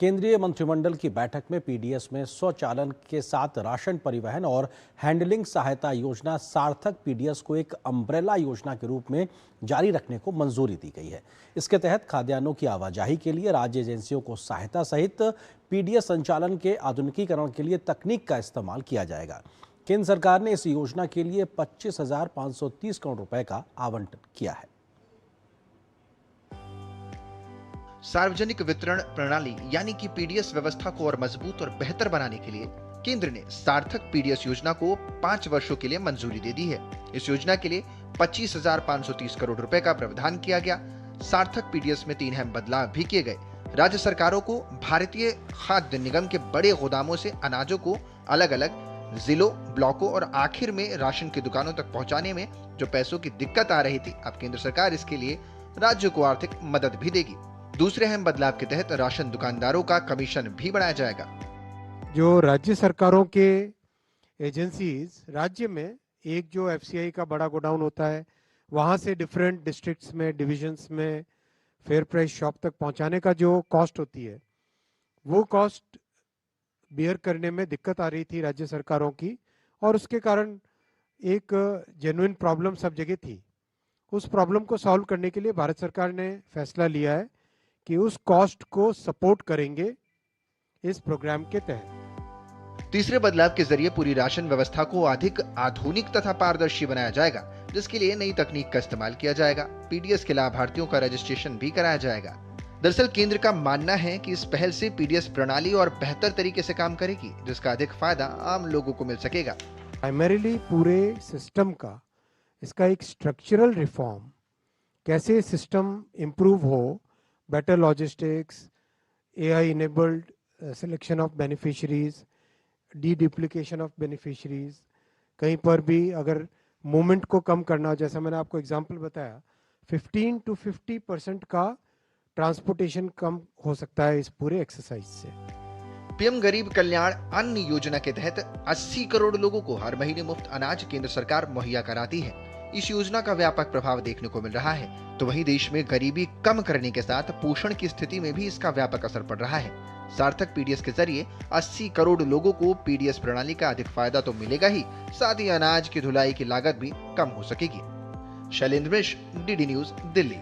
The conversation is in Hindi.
केंद्रीय मंत्रिमंडल की बैठक में पीडीएस में स्वचालन के साथ राशन परिवहन और हैंडलिंग सहायता योजना सार्थक पीडीएस को एक अम्ब्रेला योजना के रूप में जारी रखने को मंजूरी दी गई है। इसके तहत खाद्यान्नों की आवाजाही के लिए राज्य एजेंसियों को सहायता सहित पीडीएस संचालन के आधुनिकीकरण के लिए तकनीक का इस्तेमाल किया जाएगा। केंद्र सरकार ने इस योजना के लिए 25,530 करोड़ रुपए का आवंटन किया है। सार्वजनिक वितरण प्रणाली यानी कि पीडीएस व्यवस्था को और मजबूत और बेहतर बनाने के लिए केंद्र ने सार्थक पीडीएस योजना को 5 वर्षों के लिए मंजूरी दे दी है। इस योजना के लिए 25,530 करोड़ रुपए का प्रावधान किया गया। सार्थक पीडीएस में 3 अहम बदलाव भी किए गए। राज्य सरकारों को भारतीय खाद्य निगम के बड़े गोदामों से अनाजों को अलग अलग जिलों, ब्लॉकों और आखिर में राशन की दुकानों तक पहुंचाने में जो पैसों की दिक्कत आ रही थी, अब केंद्र सरकार इसके लिए राज्यों को आर्थिक मदद भी देगी। दूसरे अहम बदलाव के तहत राशन दुकानदारों का कमीशन भी बढ़ाया जाएगा। जो राज्य सरकारों के एजेंसीज राज्य में एक जो एफसीआई का बड़ा गोडाउन होता है, वहां से डिफरेंट डिस्ट्रिक्ट्स में, डिविजन्स में फेयर प्राइस शॉप तक पहुंचाने का जो कॉस्ट होती है, वो कॉस्ट बियर करने में दिक्कत आ रही थी राज्य सरकारों की, और उसके कारण एक जेन्युइन प्रॉब्लम सब जगह थी। उस प्रॉब्लम को सॉल्व करने के लिए भारत सरकार ने फैसला लिया है कि उस कॉस्ट को सपोर्ट करेंगे इस प्रोग्राम के तहत। तीसरे बदलाव के जरिए पूरी राशन व्यवस्था को अधिक आधुनिक तथा पारदर्शी बनाया जाएगा, जिसके लिए नई तकनीक का इस्तेमाल किया जाएगा। पीडीएस के लाभार्थियों का रजिस्ट्रेशन भी कराया जाएगा। दरअसल केंद्र का मानना है कि इस पहल से पीडीएस प्रणाली और बेहतर तरीके से काम करेगी, जिसका अधिक फायदा आम लोगों को मिल सकेगा। प्राइमरीली पूरे सिस्टम का इसका एक स्ट्रक्चरल रिफॉर्म, कैसे सिस्टम इंप्रूव हो, better logistics, AI enabled selection of beneficiaries, deduplication of beneficiaries, कहीं पर भी अगर मूवमेंट को कम करना हो, जैसा मैंने आपको एग्जांपल बताया, 15 to 50% का ट्रांसपोर्टेशन कम हो सकता है इस पूरे एक्सरसाइज से। पीएम गरीब कल्याण अन्न योजना के तहत 80 करोड़ लोगों को हर महीने मुफ्त अनाज केंद्र सरकार मुहैया कराती है। इस योजना का व्यापक प्रभाव देखने को मिल रहा है। तो वहीं देश में गरीबी कम करने के साथ पोषण की स्थिति में भी इसका व्यापक असर पड़ रहा है। सार्थक पीडीएस के जरिए 80 करोड़ लोगों को पीडीएस प्रणाली का अधिक फायदा तो मिलेगा ही, साथ ही अनाज की ढुलाई की लागत भी कम हो सकेगी। शैलेंद्र मिश्र, डीडी न्यूज, दिल्ली।